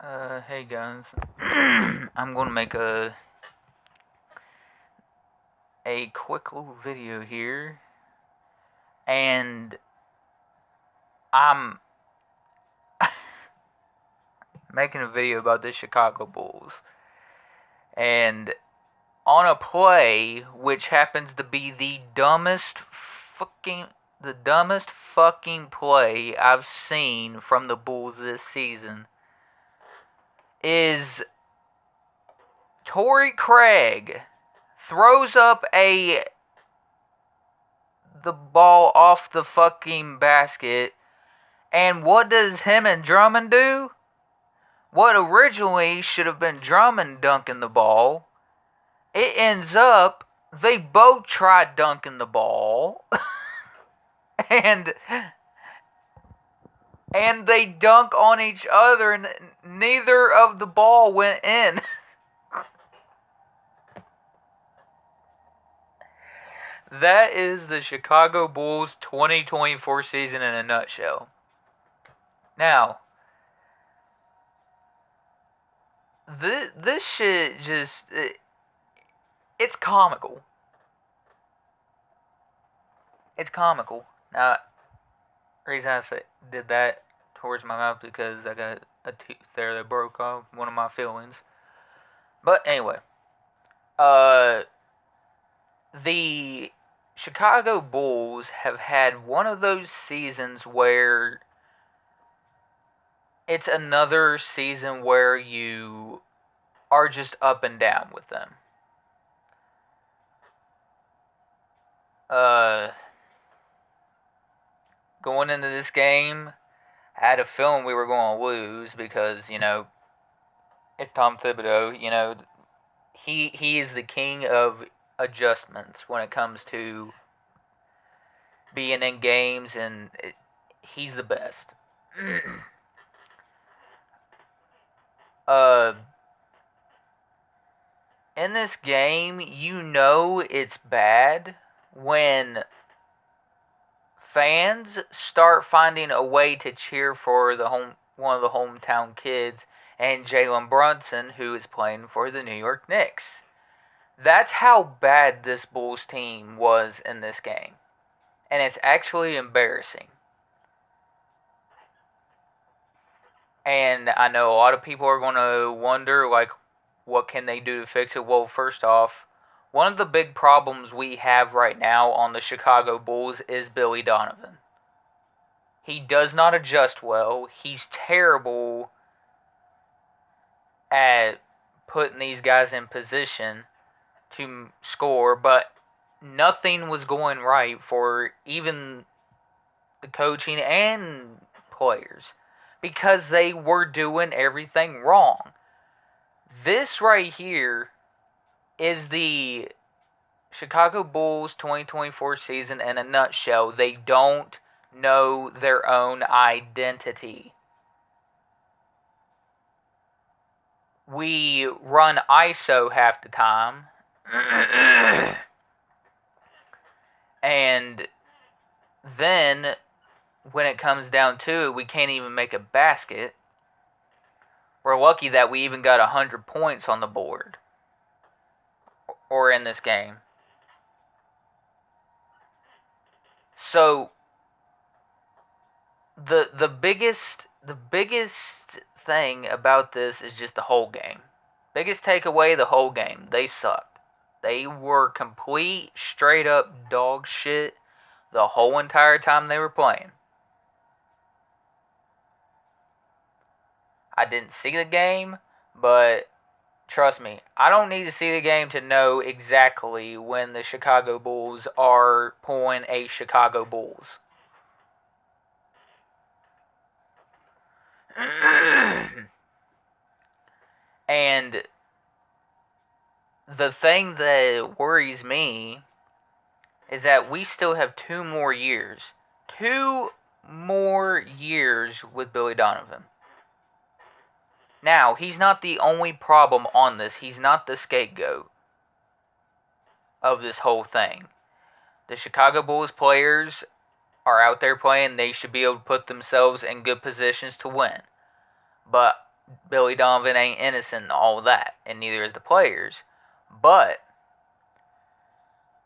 Hey guys, I'm gonna make a quick little video here, and I'm making a video about the Chicago Bulls, and on a play which happens to be the dumbest fucking play I've seen from the Bulls this season is Torrey Craig throws up the ball off the fucking basket. And what does him and Drummond do? What originally should have been Drummond dunking the ball, it ends up they both tried dunking the ball, and they dunk on each other, and neither of the ball went in. That is the Chicago Bulls 2024 season in a nutshell. Now, this shit it's comical. It's comical. Now, the reason I did that towards my mouth because I got a tooth there that broke off one of my fillings. But anyway, the Chicago Bulls have had one of those seasons where it's another season where you are just up and down with them. Going into this game, I had a feeling we were going to lose because, it's Tom Thibodeau. He is the king of adjustments when it comes to being in games, and he's the best. In this game, it's bad when fans start finding a way to cheer for one of the hometown kids and Jalen Brunson, who is playing for the New York Knicks. That's how bad this Bulls team was in this game. And it's actually embarrassing. And I know a lot of people are going to wonder, what can they do to fix it? Well, first off, one of the big problems we have right now on the Chicago Bulls is Billy Donovan. He does not adjust well. He's terrible at putting these guys in position to score, but nothing was going right for even the coaching and players because they were doing everything wrong. This right here is the Chicago Bulls 2024 season in a nutshell. They don't know their own identity. We run ISO half the time. And then, when it comes down to it, we can't even make a basket. We're lucky that we even got 100 points on the board. Or in this game. So, the biggest thing about this is just the whole game. Biggest takeaway, the whole game. They sucked. They were complete, straight up dog shit the whole entire time they were playing. I didn't see the game, but trust me, I don't need to see the game to know exactly when the Chicago Bulls are pulling a Chicago Bulls. And the thing that worries me is that we still have 2 more years. 2 more years with Billy Donovan. Now, he's not the only problem on this. He's not the scapegoat of this whole thing. The Chicago Bulls players are out there playing. They should be able to put themselves in good positions to win. But Billy Donovan ain't innocent and all of that, and neither is the players. But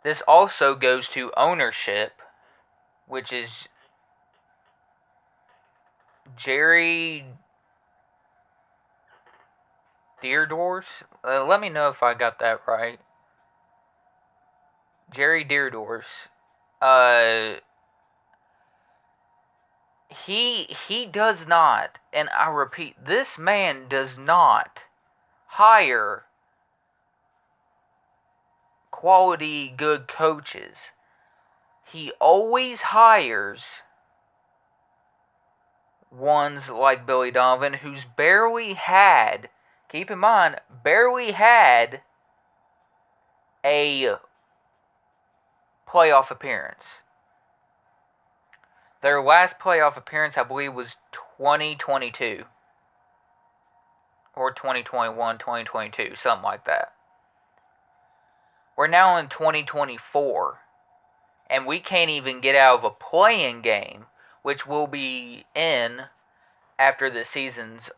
this also goes to ownership, which is Jerry Deerdorf. Let me know if I got that right. Jerry Deerdorf. Uh, he does not, and I repeat, this man does not hire quality good coaches. He always hires ones like Billy Donovan, who's barely had, keep in mind, barely had a playoff appearance. Their last playoff appearance, I believe, was 2022. Or 2021, 2022, something like that. We're now in 2024, and we can't even get out of a play-in game, which will be in after the season's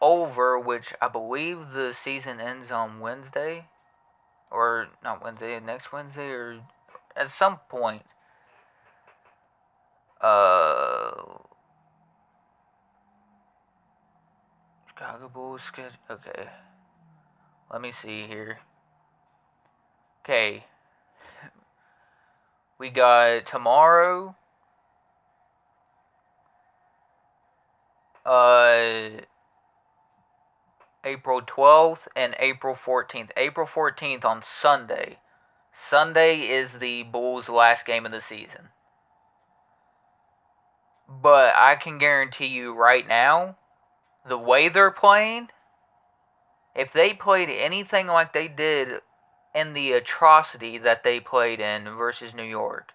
over, which I believe the season ends on Wednesday. Or not Wednesday, next Wednesday, or at some point. Chicago Bulls schedule. Okay. Let me see here. Okay. We got tomorrow. April 12th and April 14th. April 14th on Sunday. Sunday is the Bulls' last game of the season. But I can guarantee you right now, the way they're playing, if they played anything like they did in the atrocity that they played in versus New York,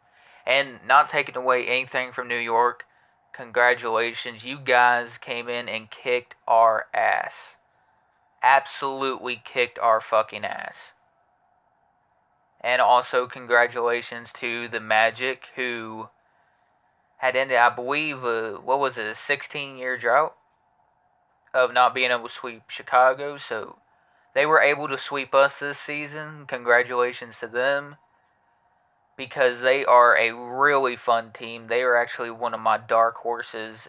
and not taking away anything from New York, congratulations, you guys came in and kicked our ass. Absolutely kicked our fucking ass. And also congratulations to the Magic, who had ended, I believe, a 16-year drought of not being able to sweep Chicago. So they were able to sweep us this season. Congratulations to them, because they are a really fun team. They are actually one of my dark horses,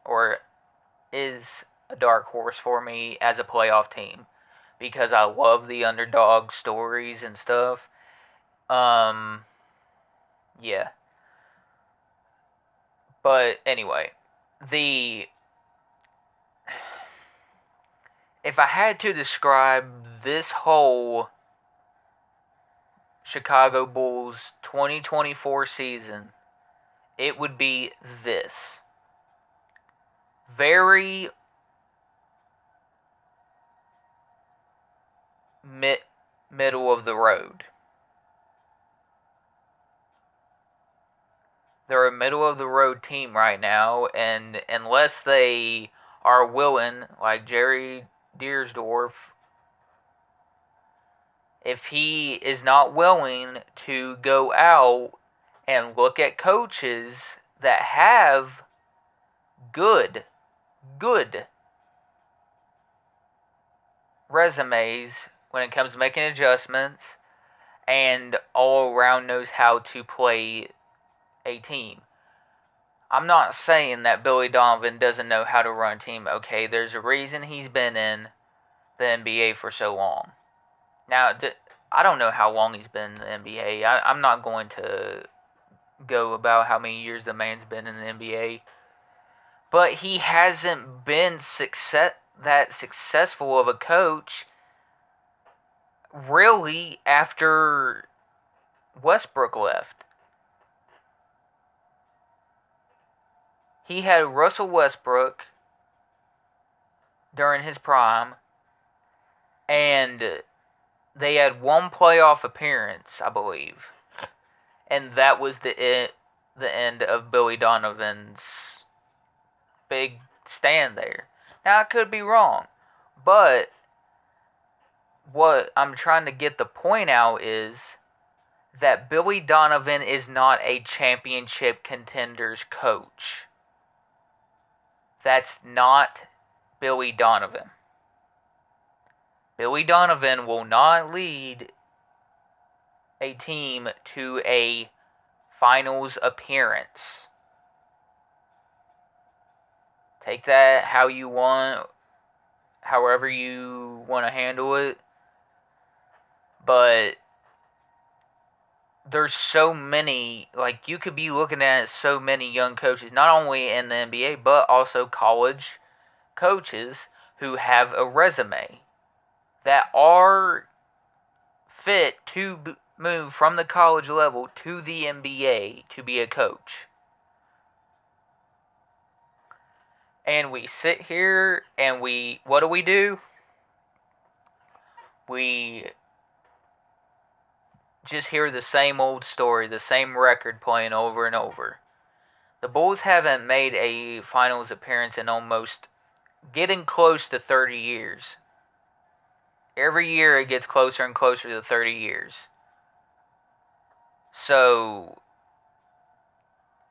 or is a dark horse for me as a playoff team, because I love the underdog stories and stuff. Yeah. But anyway, if I had to describe this whole Chicago Bulls 2024 season, it would be this. Very middle of the road. They're a middle of the road team right now, and unless they are willing, like Jerry Deersdorf, if he is not willing to go out and look at coaches that have good resumes when it comes to making adjustments, and all around knows how to play a team. I'm not saying that Billy Donovan doesn't know how to run a team. Okay, there's a reason he's been in the NBA for so long. Now, I don't know how long he's been in the NBA. I'm not going to go about how many years the man's been in the NBA. But he hasn't been that successful of a coach really after Westbrook left. He had Russell Westbrook during his prime, and they had one playoff appearance, I believe. And that was the end of Billy Donovan's big stand there. Now, I could be wrong, but what I'm trying to get the point out is that Billy Donovan is not a championship contenders coach. That's not Billy Donovan. Billy Donovan will not lead a team to a finals appearance. Take that how you want, however you want to handle it. But there's so many, like, you could be looking at so many young coaches, not only in the NBA, but also college coaches who have a resume that are fit to move from the college level to the NBA to be a coach. And we sit here and what do? We just hear the same old story, the same record playing over and over. The Bulls haven't made a finals appearance in almost getting close to 30 years. Every year it gets closer and closer to 30 years. So,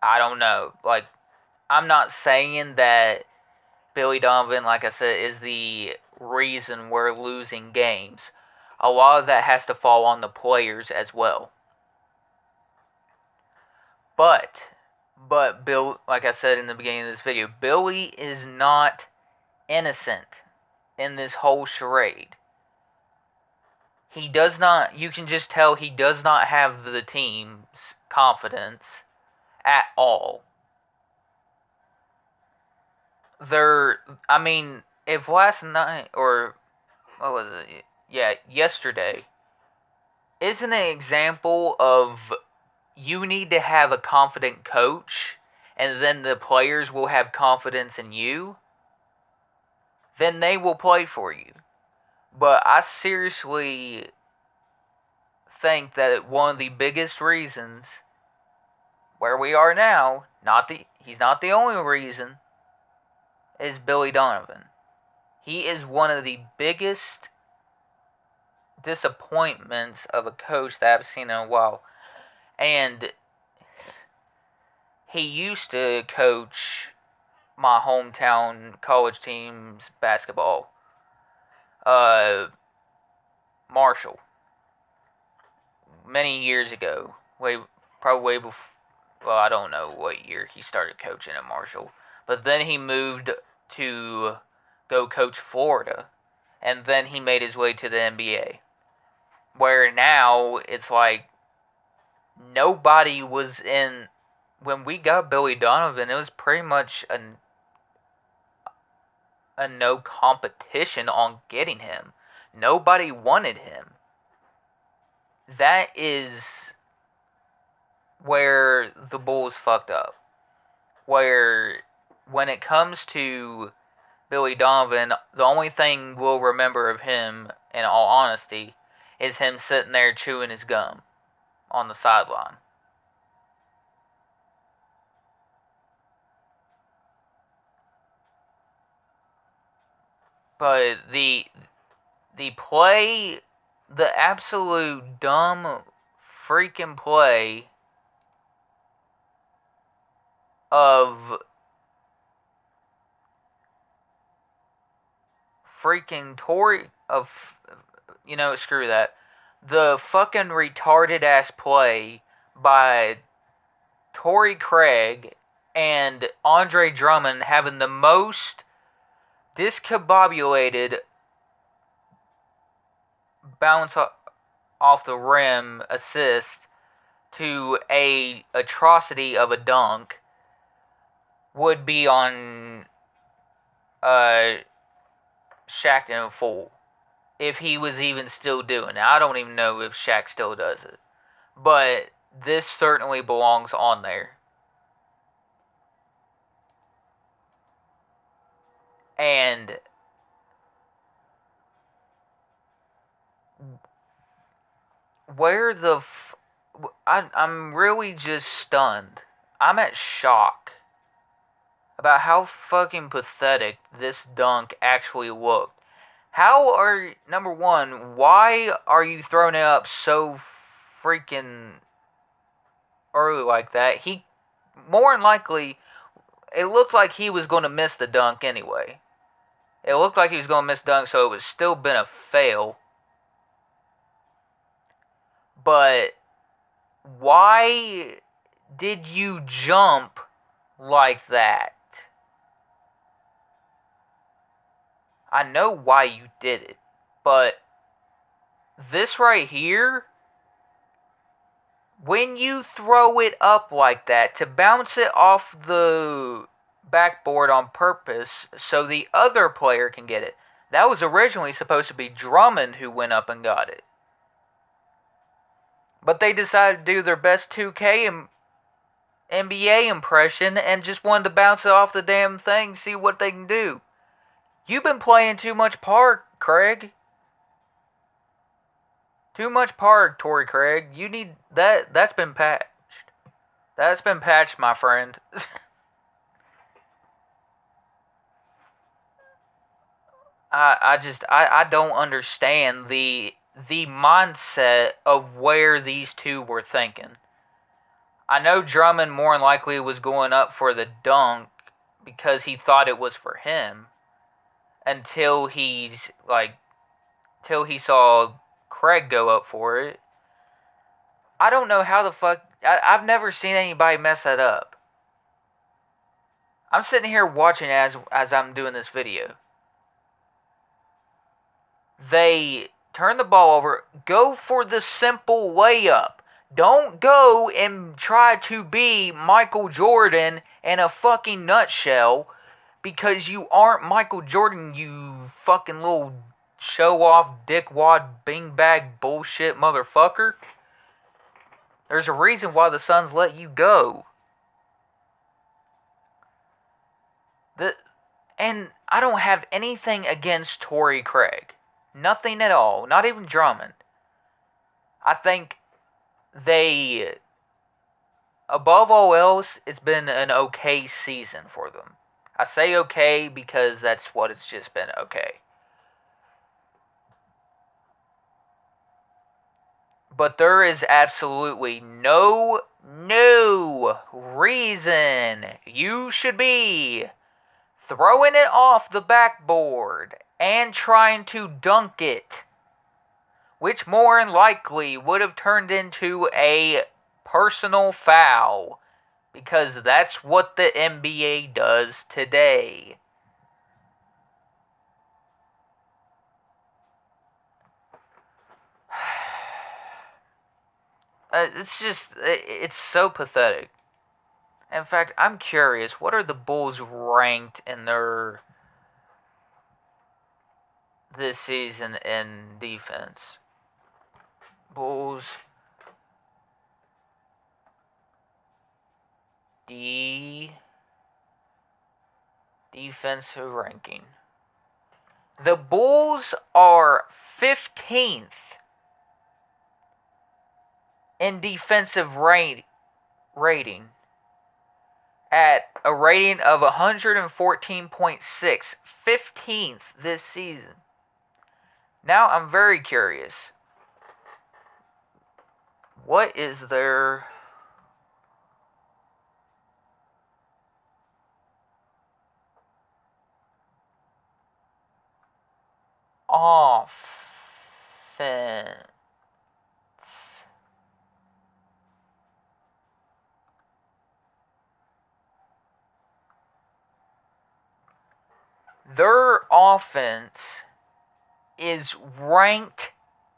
I don't know. Like, I'm not saying that Billy Donovan, like I said, is the reason we're losing games. A lot of that has to fall on the players as well. But Bill, like I said in the beginning of this video, Billy is not innocent in this whole charade. He does not, you can just tell he does not have the team's confidence at all. If last night, or what was it? Yeah, yesterday, isn't an example of you need to have a confident coach and then the players will have confidence in you, then they will play for you. But I seriously think that one of the biggest reasons where we are now, he's not the only reason, is Billy Donovan. He is one of the biggest disappointments of a coach that I've seen in a while. And he used to coach my hometown college team's basketball. Marshall. Many years ago. Probably way before. Well, I don't know what year he started coaching at Marshall. But then he moved to go coach Florida. And then he made his way to the NBA. Where now it's like nobody was in. When we got Billy Donovan, it was pretty much a no competition on getting him. Nobody wanted him. That is where the Bulls fucked up. Where when it comes to Billy Donovan, the only thing we'll remember of him, in all honesty, is him sitting there chewing his gum on the sideline. But the play, the absolute dumb freaking play of freaking screw that. The fucking retarded ass play by Torrey Craig and Andre Drummond having the most discombobulated bounce off the rim assist to a atrocity of a dunk would be on Shaq in full. If he was even still doing it. I don't even know if Shaq still does it. But this certainly belongs on there. And where the I'm really just stunned. I'm at shock about how fucking pathetic this dunk actually looked. Number one, why are you throwing it up so freaking early like that? More than likely, it looked like he was going to miss the dunk anyway. It looked like he was going to miss dunk, so it was still been a fail. But why did you jump like that? I know why you did it, but this right here, when you throw it up like that to bounce it off the backboard on purpose so the other player can get it, that was originally supposed to be Drummond who went up and got it. But they decided to do their best 2K NBA impression and just wanted to bounce it off the damn thing, see what they can do. You've been playing too much park, Craig. Too much park, Torrey Craig. You need that. That's been patched. That's been patched, my friend. I don't understand the mindset of where these two were thinking. I know Drummond more than likely was going up for the dunk because he thought it was for him until he saw Craig go up for it. I don't know how the fuck. I've never seen anybody mess that up. I'm sitting here watching as I'm doing this video. They turn the ball over, go for the simple layup. Don't go and try to be Michael Jordan in a fucking nutshell because you aren't Michael Jordan, you fucking little show-off, dickwad, bing-bag bullshit motherfucker. There's a reason why the Suns let you go. And I don't have anything against Torrey Craig. Nothing at all. Not even Drummond. I think they, above all else, it's been an okay season for them. I say okay because that's what it's just been, okay. But there is absolutely no reason you should be throwing it off the backboard and trying to dunk it, which more than likely would have turned into a personal foul, because that's what the NBA does today. It's so pathetic. In fact, I'm curious, what are the Bulls ranked in their this season in defense? Bulls defensive ranking. The Bulls are 15th in defensive rating at a rating of 114.6. 15th this season. Now I'm very curious. What is their offense? Their offense is ranked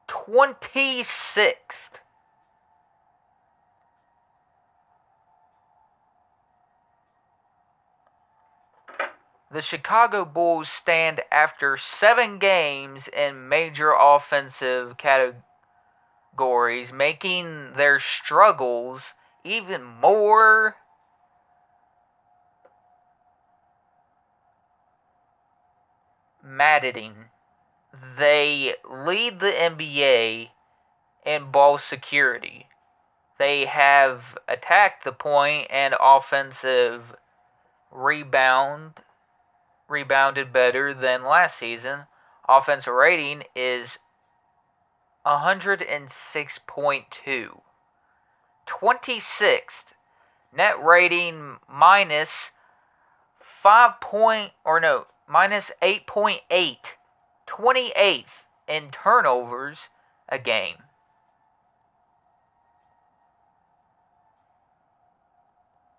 26th. The Chicago Bulls stand after 7 games in major offensive categories, making their struggles even more maddening. They lead the NBA in ball security. They have attacked the point and offensive rebounded better than last season. Offensive rating is 106.2. 26th. Net rating minus minus 8.8. 28th in turnovers a game.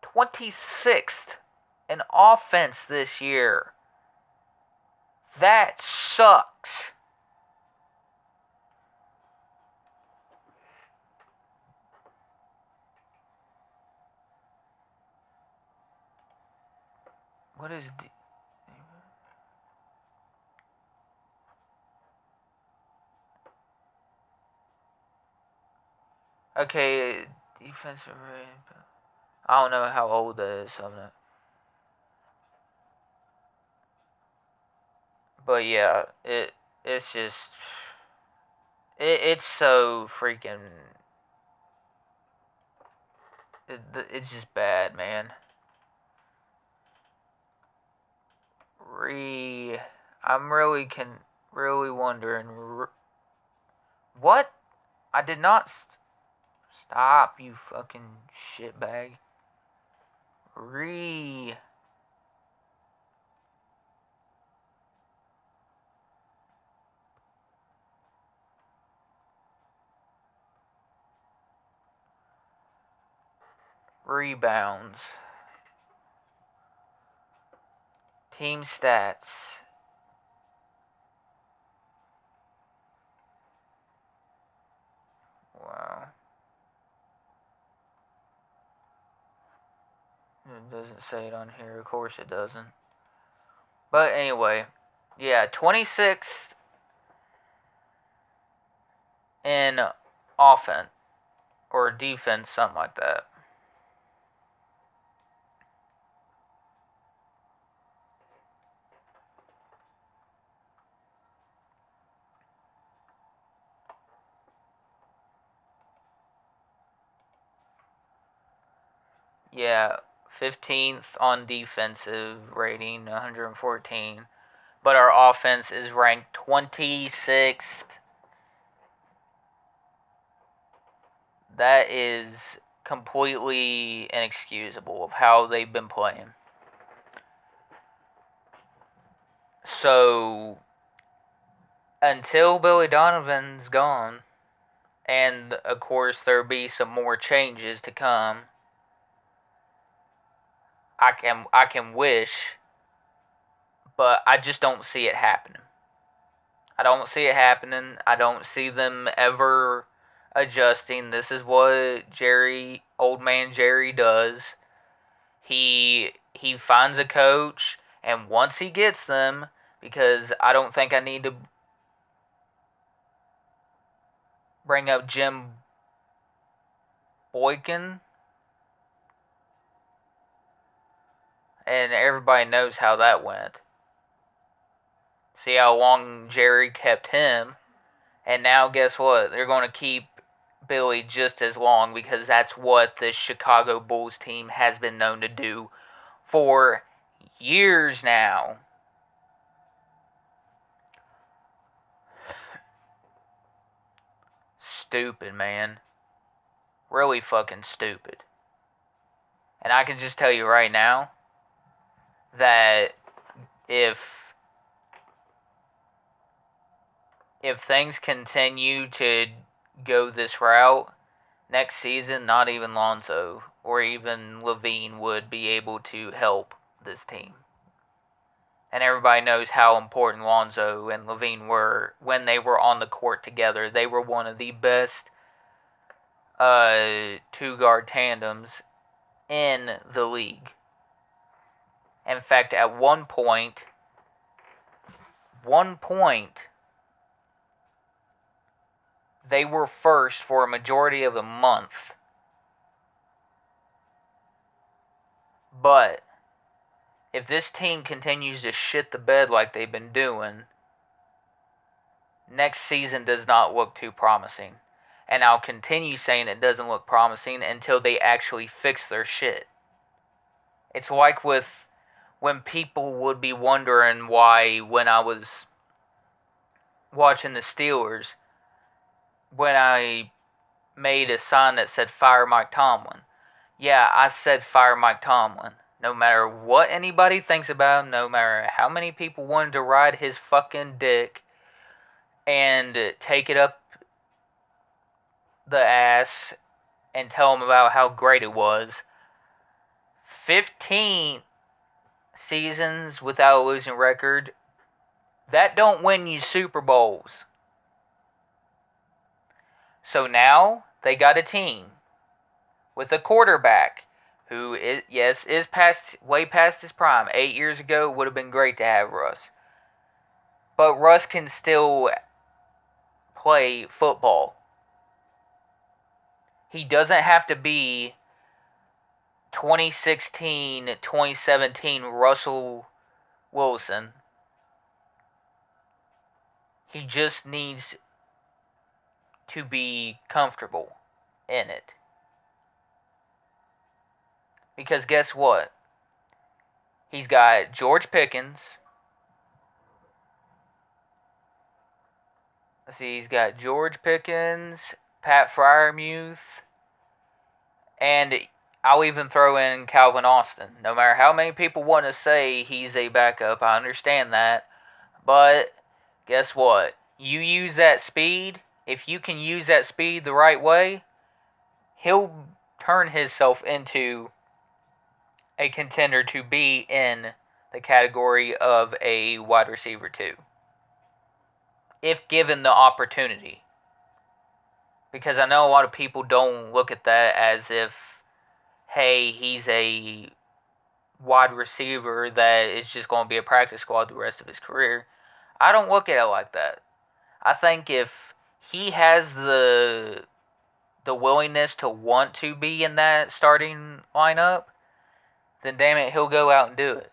26th in offense this year. That sucks. What is... Okay, defensive rating. I don't know how old that is. So I'm not... But yeah, it's just... It's so freaking... It's just bad, man. I'm really wondering... What? I did not... Stop, you fucking shitbag. Rebounds. Team stats. Wow. It doesn't say it on here. Of course it doesn't. But anyway, yeah, 26th in offense or defense, something like that. Yeah, 15th on defensive rating, 114. But our offense is ranked 26th. That is completely inexcusable of how they've been playing. So, until Billy Donovan's gone, and of course there'll be some more changes to come, I can wish, but I just don't see it happening. I don't see it happening. I don't see them ever adjusting. This is what old man Jerry does. He finds a coach, and once he gets them, because I don't think I need to bring up Jim Boykin, and everybody knows how that went. See how long Jerry kept him, and now guess what? They're going to keep Billy just as long because that's what the Chicago Bulls team has been known to do for years now. Stupid, man. Really fucking stupid. And I can just tell you right now that if things continue to go this route, next season, not even Lonzo or even Levine would be able to help this team. And everybody knows how important Lonzo and Levine were when they were on the court together. They were one of the best two-guard tandems in the league. In fact, at one point, they were first for a majority of the month. But if this team continues to shit the bed like they've been doing, next season does not look too promising. And I'll continue saying it doesn't look promising until they actually fix their shit. It's like with when people would be wondering why, when I was watching the Steelers, when I made a sign that said fire Mike Tomlin. Yeah, I said fire Mike Tomlin. No matter what anybody thinks about him, no matter how many people wanted to ride his fucking dick and take it up the ass and tell him about how great it was. 15 seasons without a losing record, that don't win you Super Bowls. So now they got a team with a quarterback who is way past his prime. 8 years ago would have been great to have Russ. But Russ can still play football. He doesn't have to be 2016, 2017 Russell Wilson. He just needs to be comfortable in it. Because guess what? He's got George Pickens. Let's see, he's got George Pickens, Pat Freiermuth, and I'll even throw in Calvin Austin. No matter how many people want to say he's a backup, I understand that. But guess what? You use that speed. If you can use that speed the right way, he'll turn himself into a contender to be in the category of a wide receiver too, if given the opportunity. Because I know a lot of people don't look at that as if, hey, he's a wide receiver that is just going to be a practice squad the rest of his career. I don't look at it like that. I think if he has the willingness to want to be in that starting lineup, then damn it, he'll go out and do it.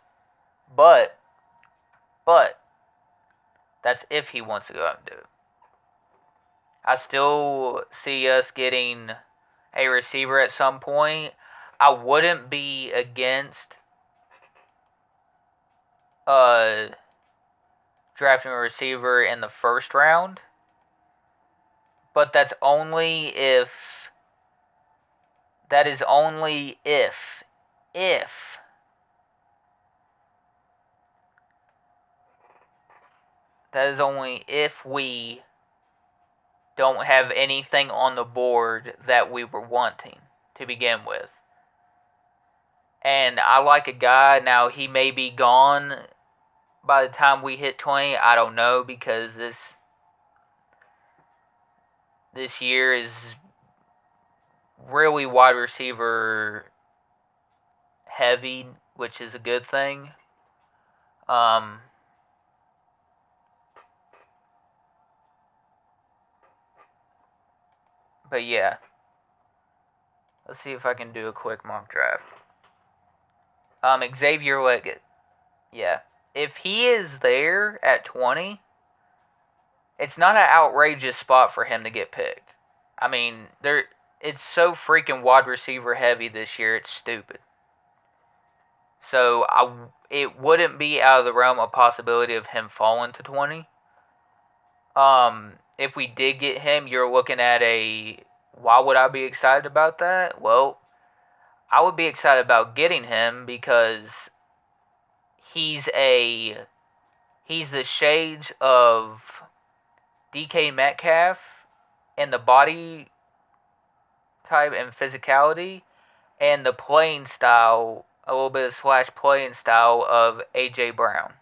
But that's if he wants to go out and do it. I still see us getting a receiver at some point. I wouldn't be against drafting a receiver in the first round, but that is only if that is only if we don't have anything on the board that we were wanting to begin with. And I like a guy, now he may be gone by the time we hit 20, I don't know, because this year is really wide receiver heavy, which is a good thing. But yeah. Let's see if I can do a quick mock draft. Xavier Leggett. Yeah. If he is there at 20, it's not an outrageous spot for him to get picked. I mean, it's so freaking wide receiver heavy this year, it's stupid. So it wouldn't be out of the realm of possibility of him falling to 20. If we did get him, you're looking at why would I be excited about that? Well, I would be excited about getting him because he's the shades of DK Metcalf in the body type and physicality, and the playing style, a little bit of playing style of AJ Brown.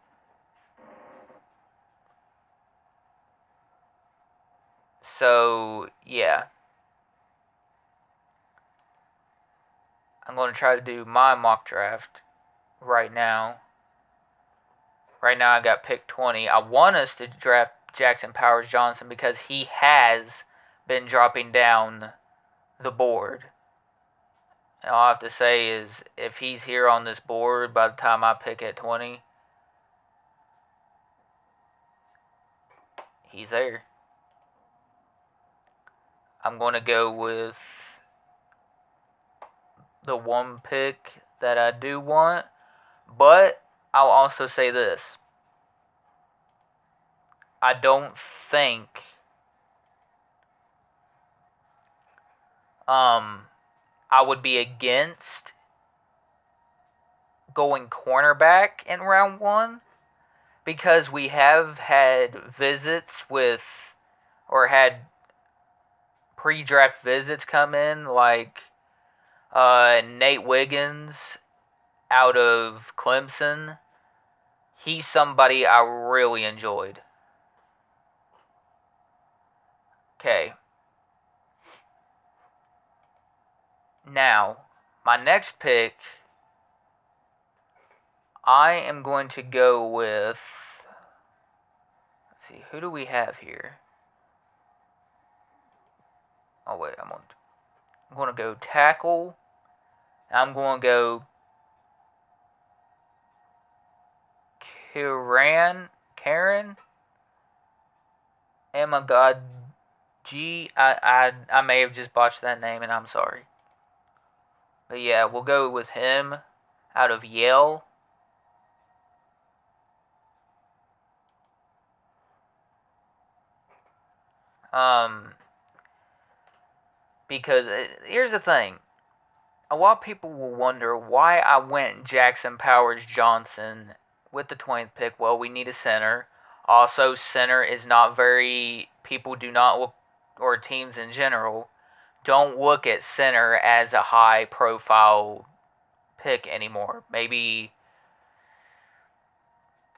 So, yeah. I'm going to try to do my mock draft right now. Right now I got pick 20. I want us to draft Jackson Powers Johnson because he has been dropping down the board. And all I have to say is if he's here on this board by the time I pick at 20, he's there. I'm going to go with the one pick that I do want, but I'll also say this. I don't think I would be against going cornerback in round one because we have had visits with, or had pre-draft visits come in, like Nate Wiggins out of Clemson. He's somebody I really enjoyed. Okay. Now, my next pick, I am going to go with, let's see, who do we have here? Oh wait, I'm going to go tackle. I'm going to go Karen Emagadi. I may have just botched that name, and I'm sorry. But yeah, we'll go with him out of Yale. Because here's the thing. A lot of people will wonder why I went Jackson Powers Johnson with the 20th pick. Well, we need a center. Also, center is not very, people do not look, or teams in general, don't look at center as a high profile pick anymore. Maybe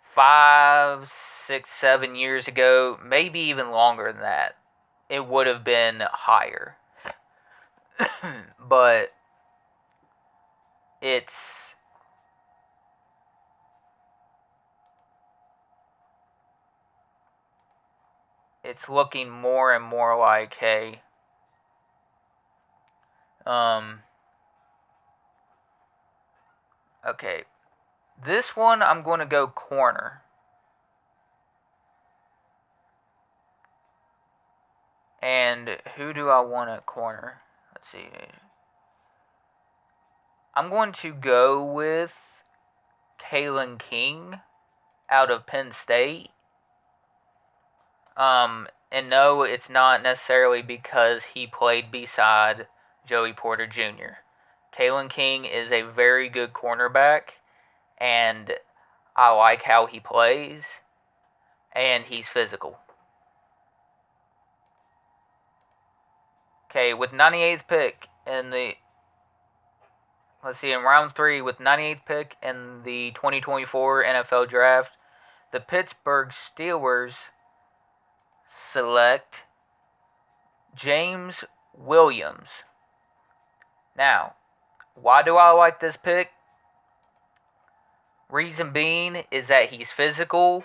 5, 6, 7 years ago, maybe even longer than that, it would have been higher. But it's looking more and more like, hey, okay, this one I'm going to go corner. And who do I want at corner? Let's see. I'm going to go with Kalen King out of Penn State. And no, it's not necessarily because he played beside Joey Porter Jr. Kalen King is a very good cornerback, and I like how he plays, and he's physical. Okay, with 98th pick in the, let's see, in round 3, with 98th pick in the 2024 NFL Draft, the Pittsburgh Steelers select James Williams. Now, why do I like this pick? Reason being is that he's physical.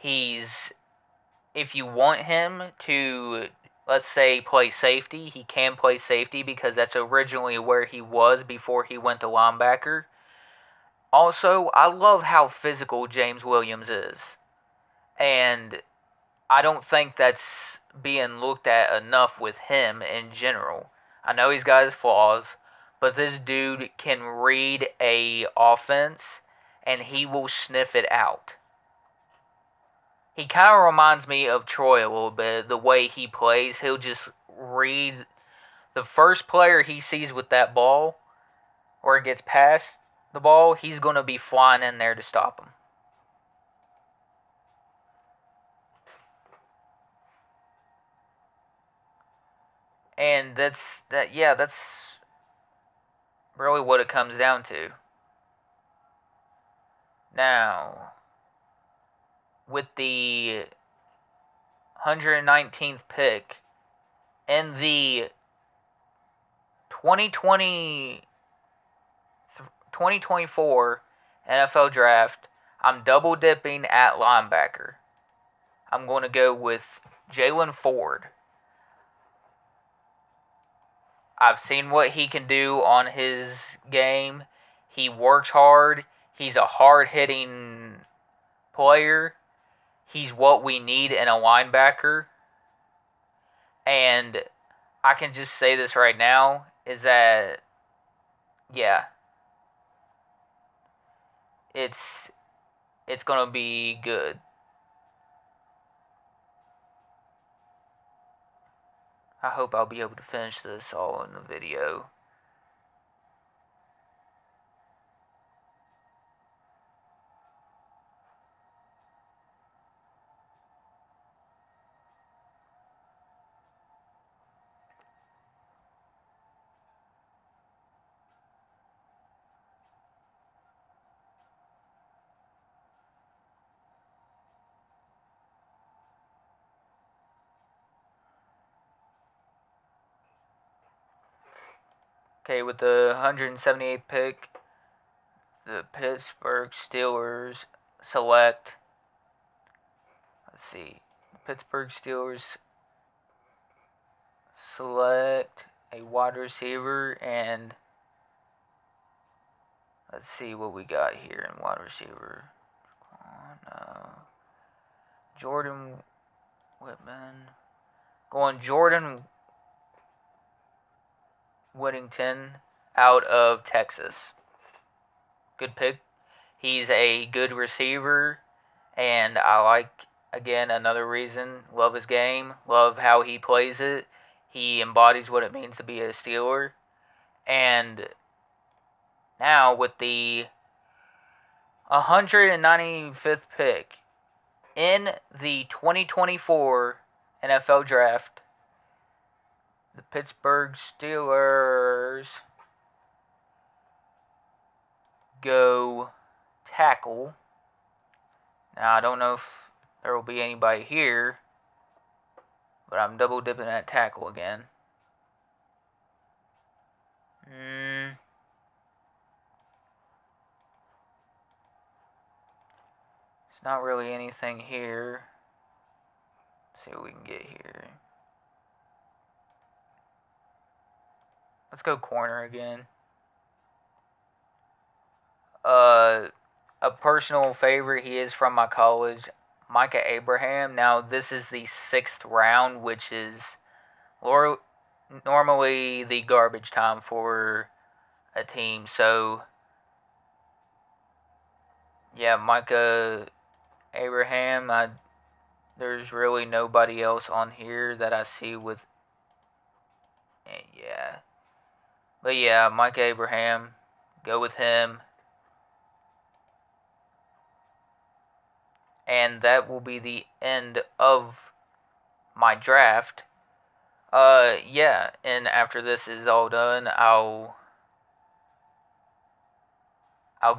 If you want him to, let's say, play safety, he can play safety because that's originally where he was before he went to linebacker. Also, I love how physical James Williams is. And I don't think that's being looked at enough with him in general. I know he's got his flaws, but this dude can read a offense and he will sniff it out. He kind of reminds me of Troy a little bit, the way he plays. He'll just read the first player he sees with that ball, or it gets past the ball, he's going to be flying in there to stop him. And that's really what it comes down to. Now, with the 119th pick in the 2024 NFL Draft, I'm double dipping at linebacker. I'm going to go with Jalen Ford. I've seen what he can do on his game. He works hard. He's a hard-hitting player. He's what we need in a linebacker. And I can just say this right now, is that, yeah, it's going to be good. I hope I'll be able to finish this all in the video. Okay, with the 178th pick, the Pittsburgh Steelers select. Let's see. Pittsburgh Steelers select a wide receiver, and let's see what we got here in wide receiver. Jordan Whitman. Going Jordan Whittington out of Texas. Good pick. He's a good receiver, and I like, again, another reason, love his game, love how he plays it. He embodies what it means to be a Steeler. And now with the 195th pick in the 2024 NFL Draft, the Pittsburgh Steelers go tackle. Now, I don't know if there will be anybody here, but I'm double dipping at tackle again. It's not really anything here. Let's see what we can get here. Let's go corner again. A personal favorite, he is from my college, Micah Abraham. Now, this is the 6th round, which is normally the garbage time for a team. So, yeah, Micah Abraham, there's really nobody else on here that I see with, yeah. But yeah, Micah Abraham, go with him. And that will be the end of my draft. Yeah, and after this is all done, I'll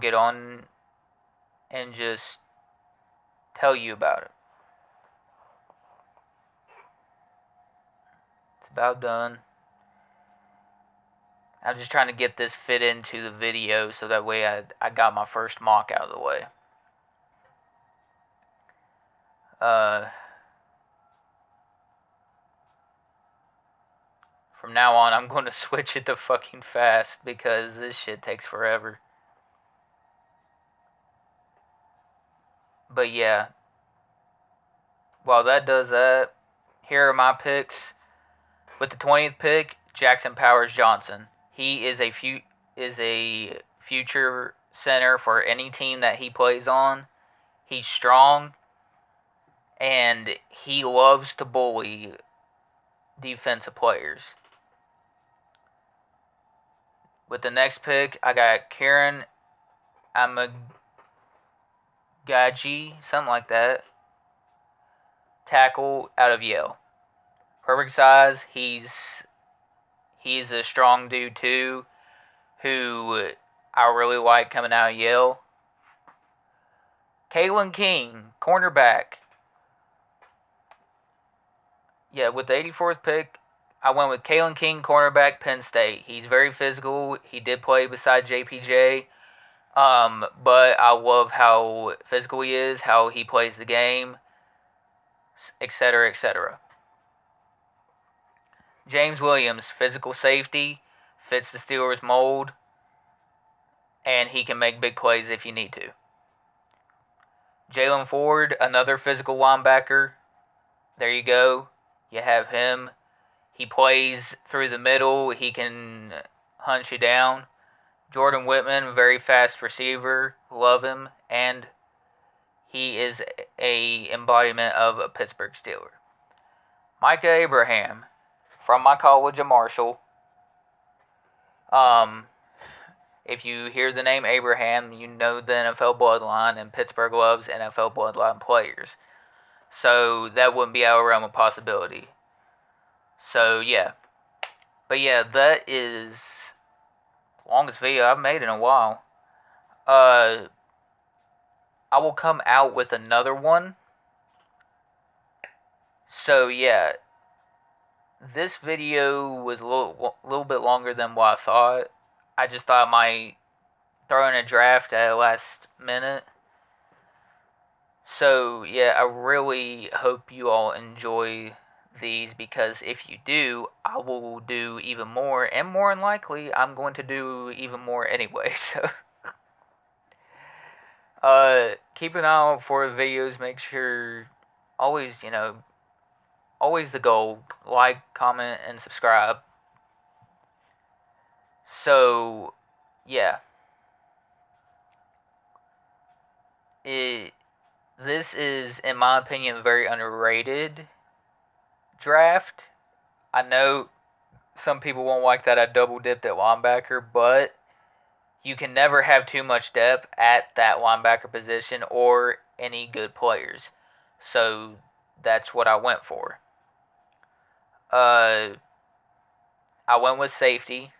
get on and just tell you about it. It's about done. I'm just trying to get this fit into the video so that way I got my first mock out of the way. From now on, I'm going to switch it to fucking fast because this shit takes forever. But yeah, while that does that, here are my picks. With the 20th pick, Jackson Powers Johnson. He is a future center for any team that he plays on. He's strong, and he loves to bully defensive players. With the next pick, I got Kieran Amagaji, something like that. Tackle out of Yale. Perfect size. He's a strong dude too, who I really like coming out of Yale. Kalen King, cornerback. Yeah, with the 84th pick, I went with Kalen King, cornerback, Penn State. He's very physical. He did play beside JPJ. But I love how physical he is, how he plays the game, etc., etc. James Williams, physical safety, fits the Steelers' mold, and he can make big plays if you need to. Jalen Ford, another physical linebacker. There you go. You have him. He plays through the middle. He can hunt you down. Jordan Whitman, very fast receiver. Love him. And he is a embodiment of a Pittsburgh Steeler. Micah Abraham, from my college of Marshall. If you hear the name Abraham, you know the NFL bloodline, and Pittsburgh loves NFL bloodline players. So that wouldn't be out of realm of possibility. So yeah. But yeah, that is the longest video I've made in a while. I will come out with another one. So yeah, this video was a little bit longer than what I thought. I just thought I might throw in a draft at the last minute. So, yeah, I really hope you all enjoy these, because if you do, I will do even more, and more than likely, I'm going to do even more anyway. So, keep an eye out for the videos. Make sure, always, always the goal: like, comment, and subscribe. So, yeah, this is, in my opinion, a very underrated draft. I know some people won't like that I double dipped at linebacker, but you can never have too much depth at that linebacker position or any good players. So that's what I went for. I went with safety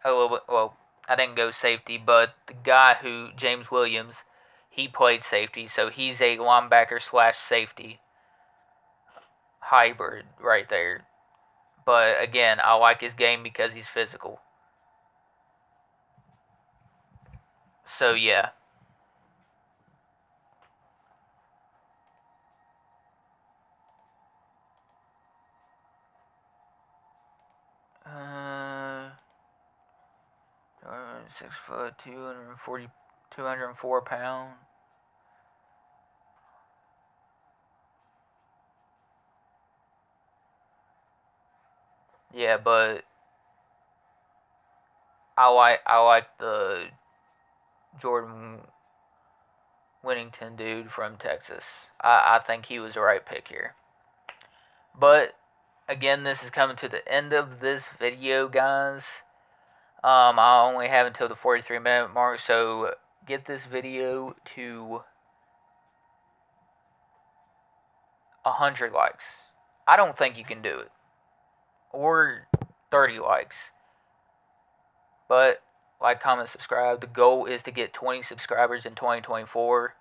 a little bit. Well, I didn't go safety, but the guy who, James Williams, he played safety, so he's a linebacker slash safety hybrid right there. But again, I like his game because he's physical. So yeah. Uh, 6 foot, 204 pounds. Yeah, but I like the Jordan Whittington dude from Texas. I think he was the right pick here. But again, this is coming to the end of this video, guys. I only have until the 43-minute mark, so get this video to 100 likes. I don't think you can do it. Or 30 likes. But like, comment, subscribe. The goal is to get 20 subscribers in 2024.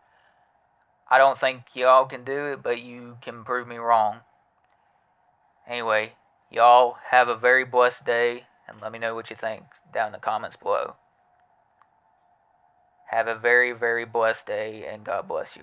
I don't think y'all can do it, but you can prove me wrong. Anyway, y'all have a very blessed day, and let me know what you think down in the comments below. Have a very, very blessed day, and God bless you.